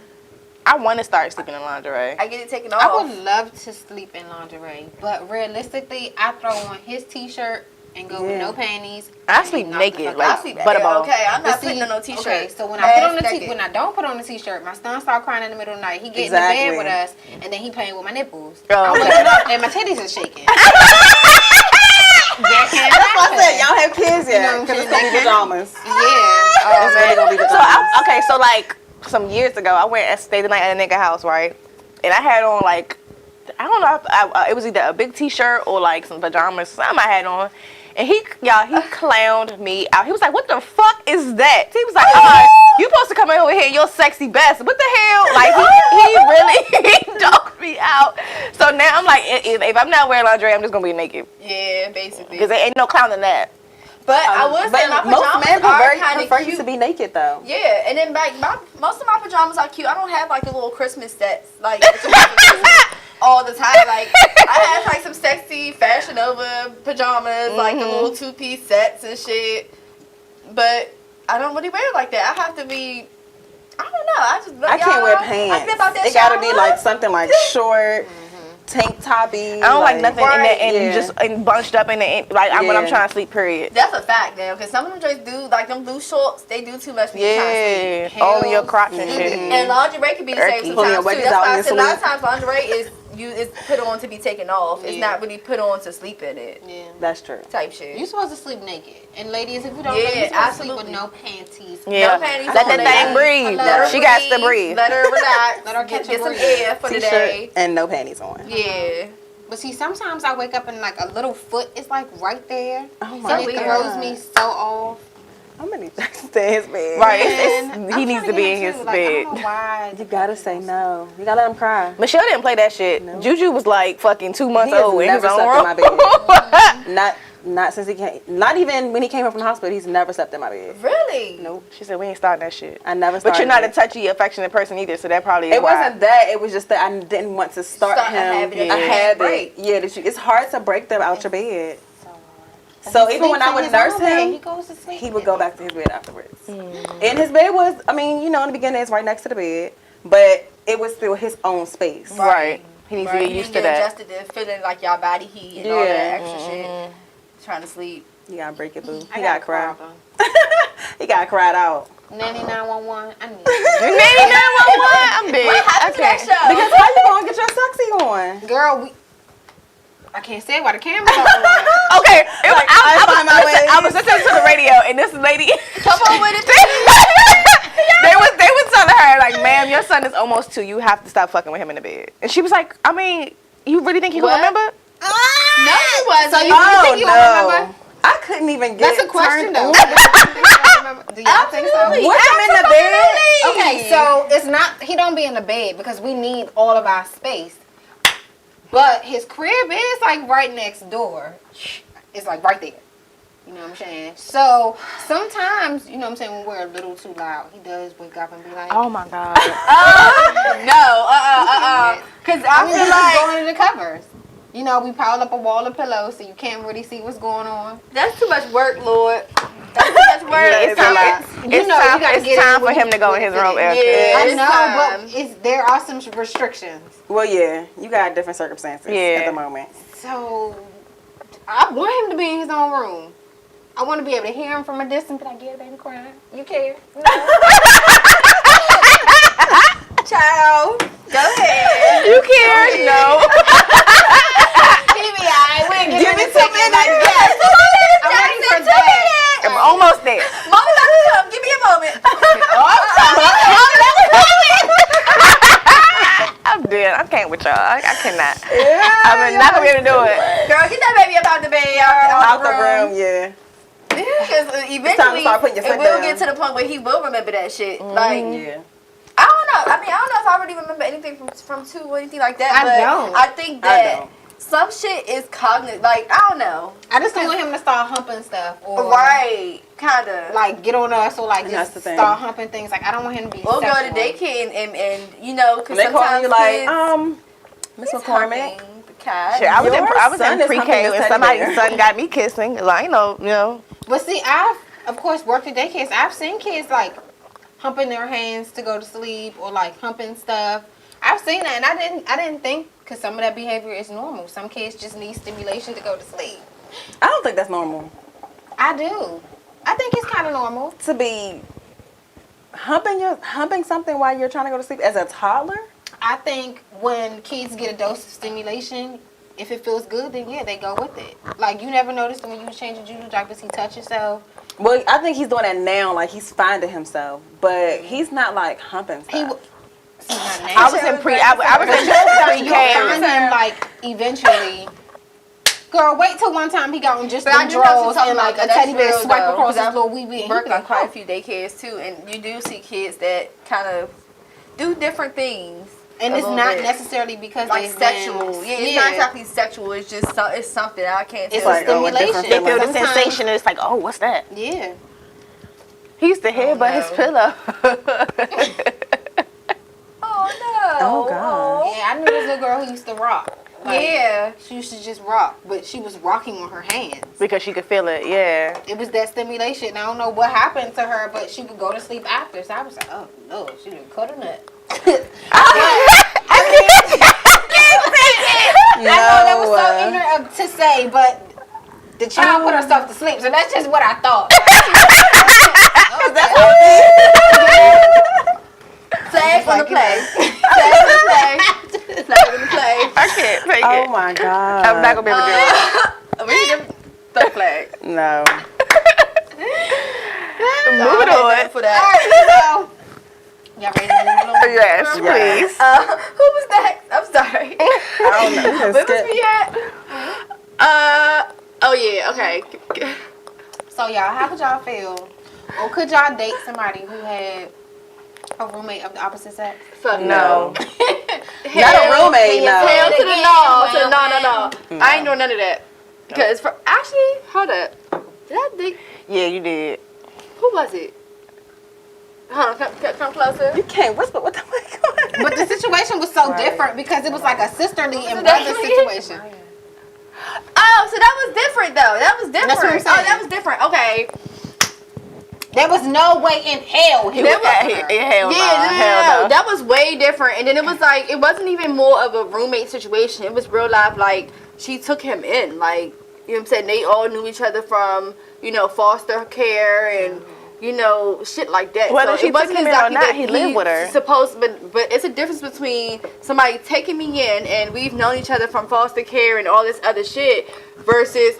I want to start sleeping in lingerie. I get it taken I off. would love to sleep in lingerie, but realistically, I throw on his t-shirt and go with Yeah. no panties. I and sleep knock the naked, fuck like out. I sleep butterball. Okay, I'm not But see, putting on no t-shirt. Okay, so when I put on the Naked. when I don't put on the t-shirt, my son start crying in the middle of the night. He get Exactly. in the bed with us, and then he playing with my nipples. Oh, I okay. wake up and my titties are shaking. That's why I said y'all have kids You know yet, what I'm because it's saying? gonna be pajamas. Yeah. It's really gonna be So pajamas. so like some years ago, I went and stayed the night at a nigga house, right? And I had on like, I don't know, if it was either a big t-shirt or like some pajamas, something I had on. And he clowned me out. He was like, "What the fuck is that?" He was like, "You supposed to come over here in your sexy best. What the hell?" Like he really dogged me out. So now I'm like, if I'm not wearing lingerie, I'm just gonna be naked Yeah, basically. because there ain't no clowning that. But I would say my But most pajamas men are kind prefer of you cute. to be naked though. Yeah, and then like most of my pajamas are cute. I don't have like the little Christmas sets like all the time. Like I have like some sexy Fashion Nova pajamas, like the little 2-piece sets and shit. But I don't really wear it like that. I have to be. I don't know. I can't wear I pants. feel about that It gotta shower be look. like something like short, tank toppy. I don't like nothing in Right, there and yeah. just and bunched up in the like when I'm Yeah. trying to sleep. Period. That's a fact, now, because some of them just do like them blue shorts. They do too much when you're trying to sleep. Yeah, all in your crotch and shit. And lingerie can be the same Irky. Pulling your sometimes too. wedges That's out why in I your said a lot of sleep. times lingerie is put on to be taken off. It's not really put on to sleep in it. Yeah. That's true. Type shit. You're supposed to sleep naked. And ladies, if you don't Yeah, know, you're supposed to sleep absolutely. with no panties. Yeah, No panties let on, that thing ladies. breathe. Let her She got to breathe. Let her relax. Let her catch get a some breeze. air for the T-shirt day. and no panties on. Yeah. But see, sometimes I wake up and like a little foot is like right there. Oh my And it God. throws me so off. How many things stay in his bed? Right. And He I'm needs trying to be get in his into, like, I bed. don't know why. You gotta say no. You gotta let him cry. Michelle didn't play that shit. Juju was like fucking 2 months He has old in his never own slept in my room. bed. Not since he came. Not even when he came up from the hospital. He's never slept in my bed. Really? Nope. She said we ain't starting that shit. I never. But Started you're not a it. touchy, affectionate person either, so that probably is It why. wasn't that. It was just that I didn't want to start Start a him habit that you a can't habit. break. Yeah, that it's hard to break them out your bed. So So he even when sleeps I in would his nurse own bed. him, He goes to sleep. he would go back to his bed afterwards. And his bed was, I mean, in the beginning, it's right next to the bed, but it was still his own space. Right. He needs to get used to that. Adjusted to feeling like your body heat and all Yeah. that extra shit. Trying to sleep. You gotta break it, boo. I He got got cried. a problem. He got cried out. Nanny 911. I need. Nanny 911. I'm big. What happened to that show? Because how you gonna get your sexy on? Girl, I can't say it while the camera's on. Okay. I I was listening to the radio and this lady Come on with it. they was telling her like, ma'am, your son is almost 2. You have to stop fucking with him in the bed. And she was like, I mean, you really think he gonna What? remember? No, he wasn't. So you think you won't remember? I couldn't even get That's a question turned though. on. Do y'all think so? With him in the bed? Okay, so it's not, he don't be in the bed because we need all of our space. But his crib is like right next door. It's like right there. You know what I'm saying? So sometimes, you know what I'm saying, when we're a little too loud, he does wake up and be like, Oh my God. No, Because I I mean, feel just like going to the covers. You know, we piled up a wall of pillows so you can't really see what's going on. that's too much work, Lord. That's too much work. Yeah, it's a lot. You know, you gotta It's get time in for when him you- to go in his room after. Yeah. I It's know, time. but there are some restrictions. Well, yeah, you got different circumstances Yeah. at the moment. So I want him to be in his own room. I want to be able to hear him from a distance. But I get it, baby, crying. You care? No. Child, go ahead. You care? No. Give me 2 minutes. Yes. I'm ready for that. I'm almost there. Mommy, about to come. Give me a moment. I'm dead. I can't with y'all. I cannot. I'm not gonna be able to do it. Girl, get that baby up out the bed. Out the room, yeah. Because time to eventually, start putting your it foot will down. get to the point where he will remember that shit. Like, Yeah. I don't know. I mean, I don't know if I really remember anything from 2 or anything like that. I but don't. I think I that don't. some shit is cognitive. Like, I don't know. I just don't want him to start humping stuff. Or Right. Kind of. like get on us or like That's just the thing. start humping things. Like I don't want him to be We'll go to sexual. daycare and you know, because They calling sometimes you like, kids, Miss he's McCormick. humping the cat. Shit, I was Your son in is pre-K humping and this teddy somebody's bear. son got me kissing. Like, you know. But see, I've of course worked in daycares. I've seen kids like humping their hands to go to sleep or like humping stuff. I've seen that, and I didn't think because some of that behavior is normal. Some kids just need stimulation to go to sleep. I don't think that's normal. I do. I think it's kind of normal. To be humping something while you're trying to go to sleep as a toddler? I think when kids get a dose of stimulation, if it feels good, then yeah, they go with it. Like you never noticed when you was changing Juju diapers, he touched himself. Well, I think he's doing that now, like he's finding himself, but he's not like humping stuff. He w- see, not now. I was in pre-K. You'll find him like eventually. Girl, wait till one time he got on just But I them do know what you're drawers talking and like about, a though. teddy That's bear real, swipe though, across 'cause his I've little wee wee. Worked on quite a few daycares too, and you do see kids that kind of do different things. And a it's little not bit. necessarily because Like they've sexual. been- Yeah, it's not exactly sexual. It's just it's something I can't It's tell. like, a oh, a different stimulation. They feel the Sometimes- sensation and it's like, oh, what's that? Yeah. He used to headbutt his no. pillow. Oh no. Oh, God. Yeah, I knew this little girl who used to rock. Like, Yeah. She used to just rock, but she was rocking on her hands. Because she could feel it, yeah. It was that stimulation. I don't know what happened to her, but she would go to sleep after. So I was like, oh no, she done cut a nut. I know that was so ignorant to say, but the child put herself to sleep, so that's just what I thought. Flag on the play. Flag on the play. Flag on the play. I can't take Oh it. my God. I'm not going to be able to do it. We need to throw flag. No. Moving on. For that. Alright, so Y'all ready to move along? Yes, please. Who was next? I'm sorry. I don't know. Where was we at? Oh yeah, okay. So y'all, how would y'all feel? Or could y'all date somebody who had a roommate of the opposite sex? Fuck No. Not a roommate, no. Hell to the Again, no. well, I ain't doing none of that. Because actually, hold up. Did I think? Yeah, you did. Who was it? Hold on, come closer. You can't whisper. What the fuck? But the situation was so different because it was like a sisterly and brother situation. Oh, so that was different though. That was different. That's what I'm saying. Oh, that was different. Okay. There was no way in hell he would Hell no. Hell no. That was way different. And then it was like, it wasn't even more of a roommate situation. It was real life. Like, she took him in. Like, you know what I'm saying? They all knew each other from, you know, foster care and, you know, shit like that. Whether she it wasn't took him in or exactly not, that he lived with her. But it's a difference between somebody taking me in and we've known each other from foster care and all this other shit versus,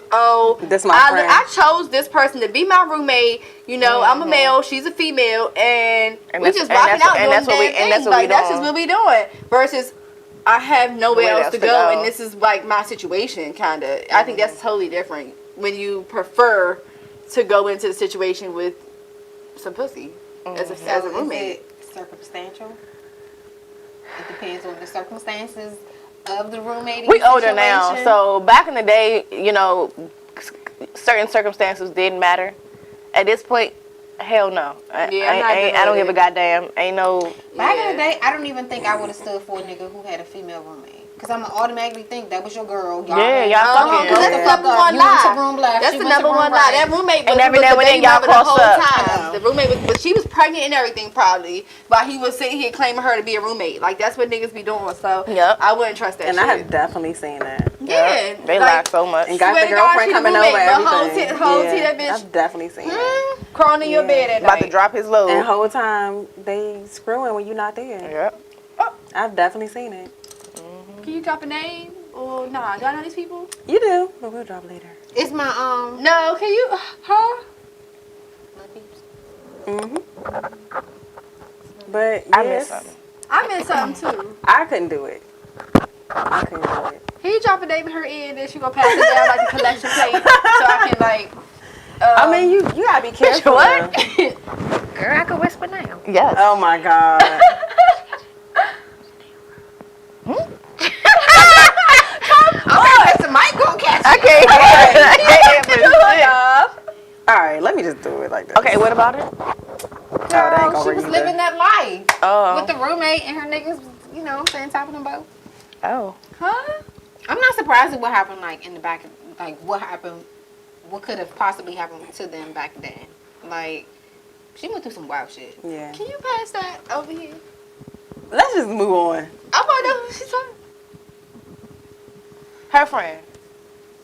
This my friend. I chose this person to be my roommate. You know, I'm a male, she's a female, and we that's- just and rocking that's out what- doing and that's what we- damn and that's things. what we Like, that's just doing. what we doing. Versus, I have nowhere Where else else to to go, go. and this is like my situation, kind of. I think that's totally different when you prefer to go into the situation with some pussy as a So roommate. is it circumstantial? It depends on the circumstances of the roommate. We older now, so back in the day, you know, certain circumstances didn't matter. At this point, hell no. Yeah, I'm not I don't give a goddamn. Ain't no. Back in the day, I don't even think I would have stood for a nigga who had a female roommate. Because I'm going to automatically think that was your girl. Yeah, y'all fucking. That's the number one You went to lie. room left. That's she the went to number room one lie. right. That roommate was, And every was now the and then baby y'all mother the cross whole up. time. The roommate was, but she was pregnant and everything probably, but he was sitting here claiming her to be a roommate. Like that's what niggas be doing. So Yep. I wouldn't trust that And shit. I have definitely seen that. yeah, They lie so much. And got Swear the to God, girlfriend she the coming roommate, over, but whole everything. whole tea, that bitch- I've definitely seen that. crawling in your bed at About night. to drop his load. And the whole time they screwing when you're not there. Yep. I've definitely seen it. Can you drop a name or nah? Do I know these people? You do, but we'll drop later. It's my, No. Can you? Huh? But I miss yes, something. I meant something too. I couldn't do it. I couldn't do it. Can you drop a name in her ear and then she gonna pass it down like a collection plate so I can like. I mean, you gotta be careful. What? Girl, I could whisper now. Yes. Oh my god. the mic gonna catch I can't. I can't hear for shit. All right, let me just do it like that. Okay, what about it? Oh, that ain't gonna she work was either. living that life Oh. with the roommate and her niggas was, you know, saying top of them both. Oh. Huh? I'm not surprised at what happened, like, in the back, like, what happened, what could have possibly happened to them back then. Like, she went through some wild shit. Yeah. Can you pass that over here? Let's just move on. I want to know who she's talking. Her friend.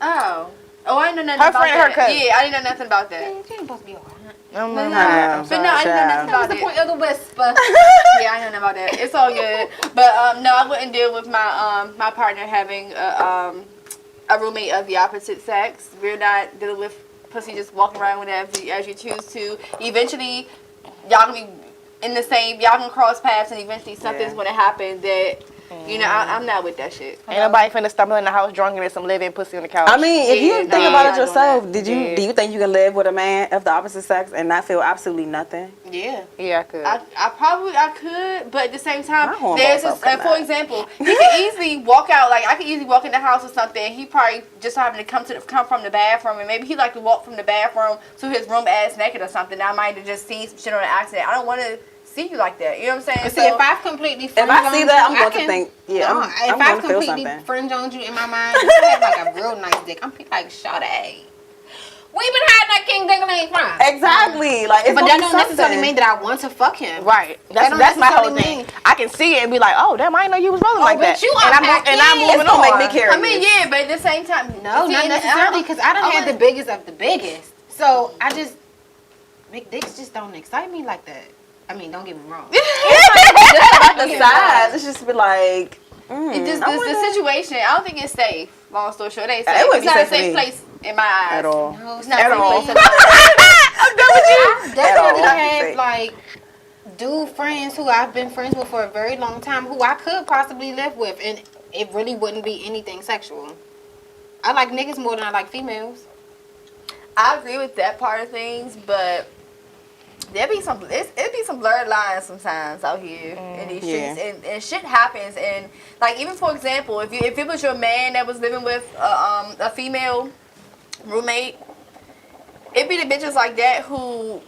Oh. Oh, I didn't know nothing Her about friend and her that. cousin. Yeah, I didn't know nothing about that. She ain't supposed to be alright. No, But no, no, no. but no, I didn't know nothing That was about the it. point of the whisper. Yeah, I know nothing about that. It's all good. But no, I wouldn't deal with my my partner having a roommate of the opposite sex. We're not dealing with pussy just walking around whenever as you choose to. Eventually, y'all gonna be in the same. Y'all gonna cross paths, and eventually something's gonna happen that. You know, I'm not with that shit. Ain't nobody finna stumble in the house drunk and there's some living pussy on the couch. I mean, if you Yeah, think nah, about I'm it not yourself, doing do you think you can live with a man of the opposite sex and not feel absolutely nothing? Yeah. yeah, I could. I could, but at the same time, My hormones there's are this, coming for out. example, he could easily walk out, like I could easily walk in the house or something. He probably just happened to come from the bathroom, and maybe he like to walk from the bathroom to his room ass naked or something. I might have just seen some shit on an accident. I don't want to see you like that. You know what I'm saying? But see, if I've completely If I see that, I'm going to think, yeah, no, I'm if going I've to feel completely something. friend zoned you in my mind, you have like a real nice dick. I'm like, Sade. We been hiding that king dingling from. Exactly. Like, it's But gonna that be don't necessarily something. mean that I want to fuck him. right. That don't That's my whole necessarily thing. mean- I can see it and be like, oh, damn, I didn't know you was rolling like but that. you and I'm unpacking. moving It's gonna on. make me curious. I mean, yeah, but at the same time, No, see, not and necessarily, because I done I had the wanna- biggest of the biggest. So I just, big dicks just don't excite me like that. I mean, don't get me wrong. the size. It's just be like, It just I the wonder- situation. I don't think it's safe. Long story short, it ain't safe. It wouldn't It's be not a safe for safe me. place in my eyes. at all. No, it's Not not at all. really. I definitely At all. have like dude friends who I've been friends with for a very long time who I could possibly live with, and it really wouldn't be anything sexual. I like niggas more than I like females. I agree with that part of things, but it'd be some blurred lines sometimes out here in these streets, and shit happens. And like, even for example, if it was your man that was living with a female roommate, it'd be the bitches like that who,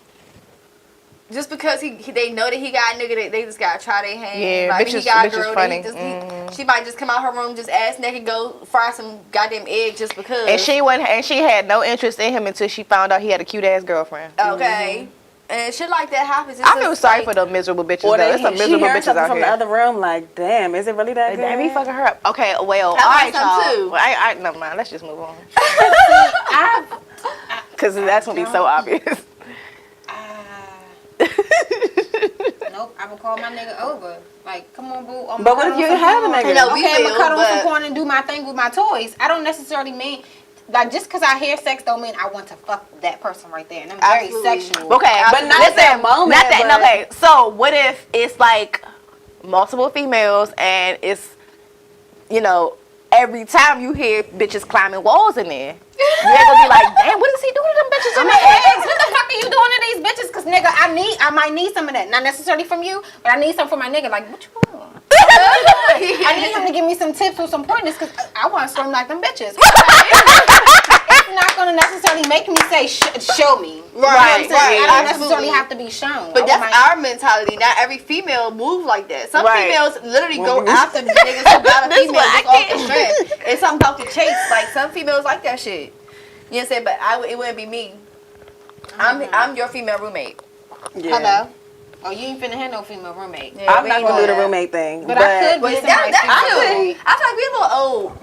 just because they know that he got a nigga, they just gotta try their hand. Yeah, like, bitches, he got a bitches girl, funny. she might just come out her room just ass naked, go fry some goddamn egg just because. And she had no interest in him until she found out he had a cute ass girlfriend. Okay. And shit like that happens. I feel sorry for those miserable bitches. Or There's some miserable she bitches something out from here. the other room, like, damn, is it really that good? Damn, he fucking her up. Okay, well, all I right, like some y'all. too. Well, I never mind. Let's just move on. Because that's gonna be so obvious. Nope, I would call my nigga over. Like, come on, boo. But what if you have a nigga? No, we Okay, I'm will, gonna cut on but- some porn and do my thing with my toys. I don't necessarily mean, like, just because I hear sex don't mean I want to fuck that person right there. And I'm very Absolutely. sexual. Okay, But not listen, that moment, Not that. but- Okay, so what if it's like multiple females and it's, you know, every time you hear bitches climbing walls in there, you're gonna be like, damn, what is he doing to them bitches in I'm there? like, hey, what the fuck are you doing to these bitches? Cause nigga, I might need some of that. Not necessarily from you, but I need some from my nigga. Like, what you want? I need him to give me some tips or some pointers, cause I want to swim like them bitches. It's not gonna necessarily make me say show me. Right, You know what I'm saying? right, I don't absolutely. necessarily have to be shown. But I that's want my- our mentality. Not every female move like that. Some Right. females literally go after niggas who got a This female what I just off the get. strength. It's something off the chase. Like, some females like that shit. You know what I'm saying? But it wouldn't be me. I'm your female roommate. Yeah. Hello. Oh, you ain't finna have no female roommate. Yeah, I'm we not ain't gonna do the doing that. roommate thing. But I could But be that, somebody's female I feel roommate. like we a little old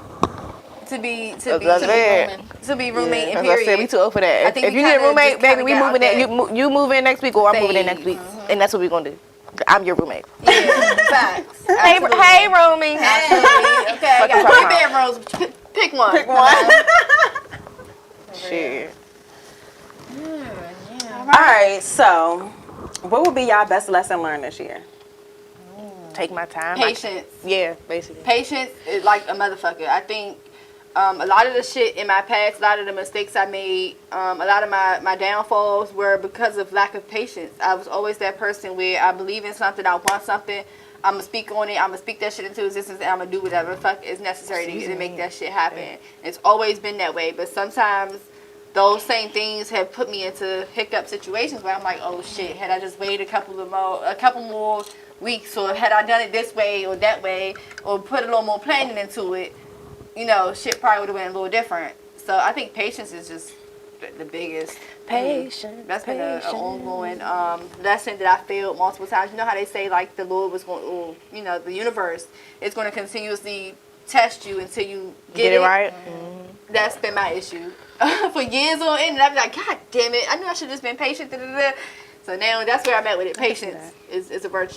to be That's it. roommate As and I said, we period. too old for I that. think If we you need a kinda roommate, just kinda baby, we got moving out in. You move in next week, or I'm moving in next Phase. week, and that's what we're gonna do. I'm your roommate. Yeah, facts. Hey, Absolutely. hey, roomie. Absolutely. Okay, What you got talking three bedrooms. Pick one. Pick one. Shit. All right, so what would be y'all best lesson learned this year? Take my time. Patience. Yeah, basically. Patience is like a motherfucker. I think a lot of the shit in my past, a lot of the mistakes I made, a lot of my downfalls were because of lack of patience. I was always that person where I believe in something, I want something, I'm going to speak on it, I'm going to speak that shit into existence, and I'm going to do whatever the fuck is necessary to make that shit happen. It's always been that way, but sometimes those same things have put me into hiccup situations where I'm like, oh shit, had I just waited a couple more weeks, or had I done it this way or that way, or put a little more planning into it, you know, shit probably would have been a little different. So I think patience is just the biggest. Patience. That's been an ongoing lesson that I failed multiple times. You know how they say, like, the Lord was going, or, you know, the universe is going to continuously test you until you get it right. That's been my issue for years on end. And I'd be like, God damn it, I knew I should have just been patient. Da, da, da. So now that's where I'm at with it. Patience is a virtue.